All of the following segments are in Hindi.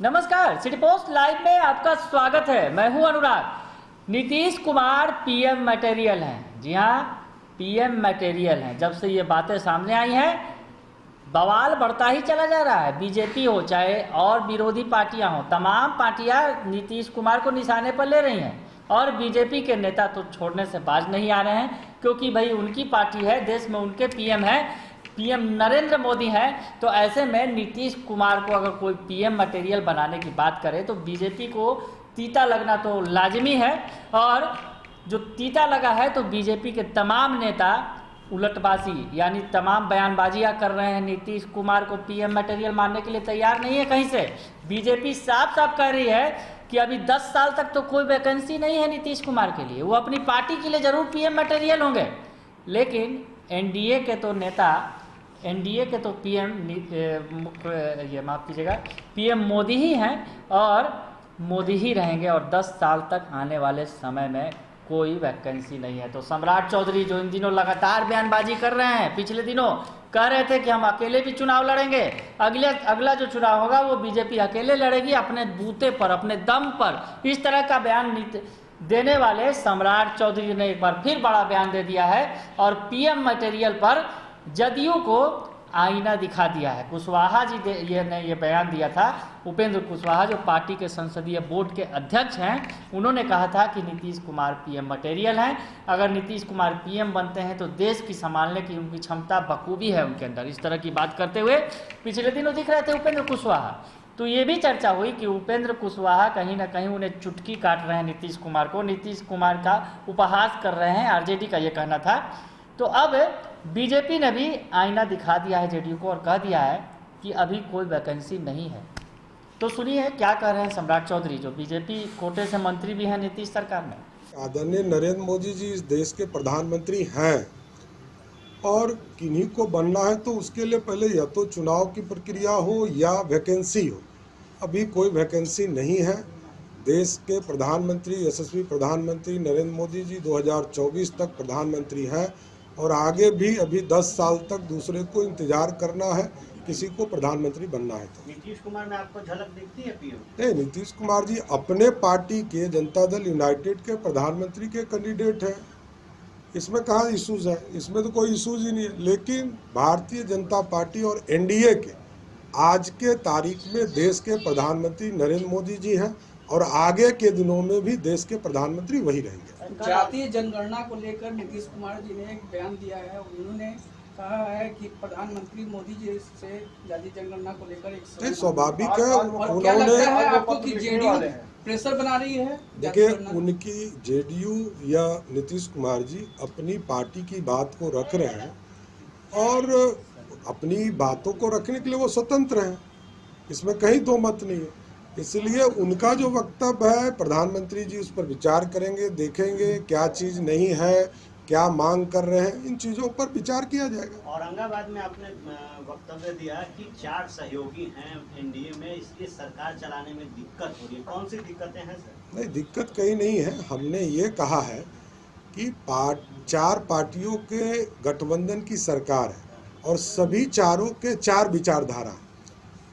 नमस्कार, सिटी पोस्ट लाइव में आपका स्वागत है। मैं हूं अनुराग। नीतीश कुमार पीएम मटेरियल हैं। जी हां, पीएम मटेरियल हैं। जब से ये बातें सामने आई हैं, बवाल बढ़ता ही चला जा रहा है। बीजेपी हो चाहे और विरोधी पार्टियां हो, तमाम पार्टियां नीतीश कुमार को निशाने पर ले रही हैं और बीजेपी के नेता तो छोड़ने से बाज नहीं आ रहे हैं, क्योंकि भाई उनकी पार्टी है, देश में उनके पीएम है, पीएम नरेंद्र मोदी हैं। तो ऐसे में नीतीश कुमार को अगर कोई पीएम मटेरियल बनाने की बात करे तो बीजेपी को तीता लगना तो लाजिमी है। और जो तीता लगा है तो बीजेपी के तमाम नेता उलटबाजी यानी तमाम बयानबाजियां कर रहे हैं। नीतीश कुमार को पीएम मटेरियल मानने के लिए तैयार नहीं है। कहीं से बीजेपी साफ साफ कह रही है कि अभी 10 साल तक तो कोई वैकेंसी नहीं है नीतीश कुमार के लिए। वो अपनी पार्टी के लिए जरूर पीएम मटेरियल होंगे, लेकिन एनडीए के तो नेता, एनडीए के तो पीएम माफ कीजिएगा, पीएम मोदी ही हैं और मोदी ही रहेंगे। और 10 साल तक आने वाले समय में कोई वैकेंसी नहीं है। तो सम्राट चौधरी जो इन दिनों लगातार बयानबाजी कर रहे हैं, पिछले दिनों कह रहे थे कि हम अकेले भी चुनाव लड़ेंगे, अगला जो चुनाव होगा वो बीजेपी अकेले लड़ेगी अपने बूते पर, अपने दम पर, इस तरह का बयान देने वाले सम्राट चौधरी ने एक बार फिर बड़ा बयान दे दिया है और पीएम मटेरियल पर जदयू को आईना दिखा दिया है। कुशवाहा जी ने ये बयान दिया था। उपेंद्र कुशवाहा जो पार्टी के संसदीय बोर्ड के अध्यक्ष हैं, उन्होंने कहा था कि नीतीश कुमार पीएम मटेरियल हैं। अगर नीतीश कुमार पीएम बनते हैं तो देश की संभालने की उनकी क्षमता बखूबी है उनके अंदर। इस तरह की बात करते हुए पिछले दिनों दिख रहे थे उपेंद्र कुशवाहा। तो ये भी चर्चा हुई कि उपेंद्र कुशवाहा कहीं ना कहीं उन्हें चुटकी काट रहे हैं नीतीश कुमार को, नीतीश कुमार का उपहास कर रहे हैं, आरजेडी का ये कहना था। तो अब बीजेपी ने भी आईना दिखा दिया है जेडीयू को और कह दिया है कि अभी कोई वैकेंसी नहीं है। तो सुनिए क्या कह रहे हैं सम्राट चौधरी, जो बीजेपी कोटे से मंत्री भी हैं नीतीश सरकार में। आदरणीय नरेंद्र मोदी जी इस देश के प्रधानमंत्री हैं और किन्हीं को बनना है तो उसके लिए पहले या तो चुनाव की प्रक्रिया हो या वैकेंसी हो। अभी कोई वैकेंसी नहीं है। देश के प्रधानमंत्री, यशस्वी प्रधानमंत्री नरेंद्र मोदी जी 2024 तक प्रधानमंत्री हैं और आगे भी अभी 10 साल तक दूसरे को इंतजार करना है किसी को प्रधानमंत्री बनना है। तो नीतीश कुमार में आपको झलक दिखती है पीएम? नहीं, नीतीश कुमार जी अपने पार्टी के जनता दल यूनाइटेड के प्रधानमंत्री के कैंडिडेट हैं। इसमें कहाँ इश्यूज है? इसमें तो कोई इश्यूज ही नहीं है। लेकिन भारतीय जनता पार्टी और एनडीए के आज के तारीख में देश के प्रधानमंत्री नरेंद्र मोदी जी हैं और आगे के दिनों में भी देश के प्रधानमंत्री वही रहेंगे। जातीय जनगणना को लेकर नीतीश कुमार जी ने एक बयान दिया है। उन्होंने कहा है कि प्रधानमंत्री मोदी जी से जातीय जनगणना को लेकर एक स्वाभाविक है। उन्होंने आपको कि जेडीयू प्रेशर बना रही है? देखिए, उनकी जेडीयू या नीतीश कुमार जी अपनी पार्टी की बात को रख रहे हैं और अपनी बातों को रखने के लिए वो स्वतंत्र हैं, इसमें कहीं दो मत नहीं है। इसलिए उनका जो वक्तव्य है, प्रधानमंत्री जी उस पर विचार करेंगे, देखेंगे क्या चीज़ नहीं है, क्या मांग कर रहे हैं, इन चीज़ों पर विचार किया जाएगा। औरंगाबाद में आपने वक्तव्य दिया कि 4 सहयोगी हैं एनडीए में, इसलिए सरकार चलाने में दिक्कत हो रही है। कौन सी दिक्कतें हैं सर? नहीं, दिक्कत कहीं नहीं है। हमने ये कहा है कि 4 पार्टियों के गठबंधन की सरकार है और सभी चारों के 4 विचारधारा,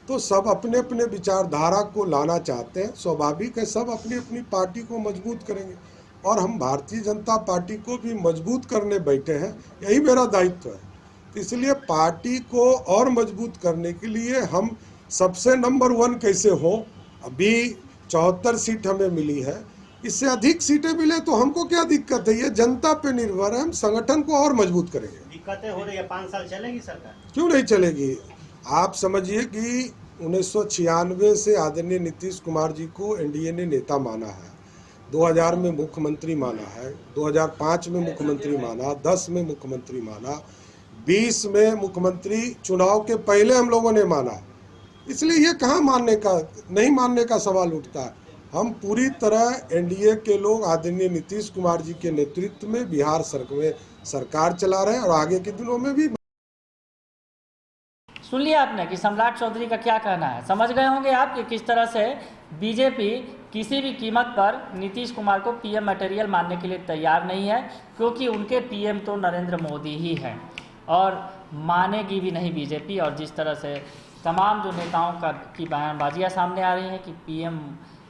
तो सब अपने अपने विचारधारा को लाना चाहते हैं। स्वाभाविक है, सब अपनी अपनी पार्टी को मजबूत करेंगे और हम भारतीय जनता पार्टी को भी मजबूत करने बैठे हैं, यही मेरा दायित्व है। तो इसलिए पार्टी को और मजबूत करने के लिए हम सबसे नंबर 1 कैसे हो। अभी 74 सीट हमें मिली है, इससे अधिक सीटें मिले तो हमको क्या दिक्कत है? ये जनता पे निर्भर है। हम संगठन को और मजबूत करेंगे। दिक्कतें हो रही है, 5 साल चलेगी सरकार? क्यों नहीं चलेगी? आप समझिए कि 1996 से आदरणीय नीतीश कुमार जी को एनडीए ने नेता माना है, 2000 में मुख्यमंत्री माना है, 2005 में मुख्यमंत्री माना, 10 में मुख्यमंत्री माना, 20 में मुख्यमंत्री चुनाव के पहले हम लोगों ने माना। इसलिए ये कहाँ नहीं मानने का सवाल उठता है। हम पूरी तरह एनडीए के लोग आदरणीय नीतीश कुमार जी के नेतृत्व में बिहार सरकार चला रहे हैं और आगे के दिनों में भी। सुन लिया आपने कि सम्राट चौधरी का क्या कहना है। समझ गए होंगे आप कि किस तरह से बीजेपी किसी भी कीमत पर नीतीश कुमार को पीएम मटेरियल मानने के लिए तैयार नहीं है, क्योंकि उनके पीएम तो नरेंद्र मोदी ही हैं। और मानेगी भी नहीं बीजेपी। और जिस तरह से तमाम जो नेताओं की बयानबाजियाँ सामने आ रही हैं कि पीएम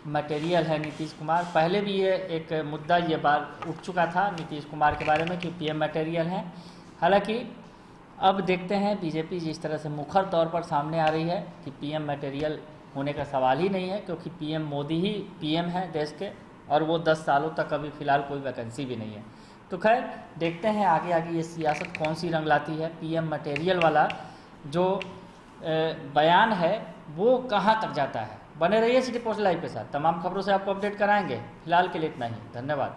मटेरियल है नीतीश कुमार। पहले भी ये एक मुद्दा ये बार उठ चुका था नीतीश कुमार के बारे में कि पीएम मटेरियल हैं। हालांकि अब देखते हैं बीजेपी जिस तरह से मुखर तौर पर सामने आ रही है कि पीएम मटेरियल होने का सवाल ही नहीं है, क्योंकि पीएम मोदी ही पीएम है देश के, और वो 10 सालों तक अभी फ़िलहाल कोई वैकेंसी भी नहीं है। तो खैर देखते हैं आगे आगे ये सियासत कौन सी रंग लाती है। पीएम मटेरियल वाला जो बयान है वो कहाँ तक जाता है। बने रहिए सिटी पोस्ट लाइव के साथ, तमाम खबरों से आपको अपडेट कराएंगे। फिलहाल के लिए इतना ही, धन्यवाद।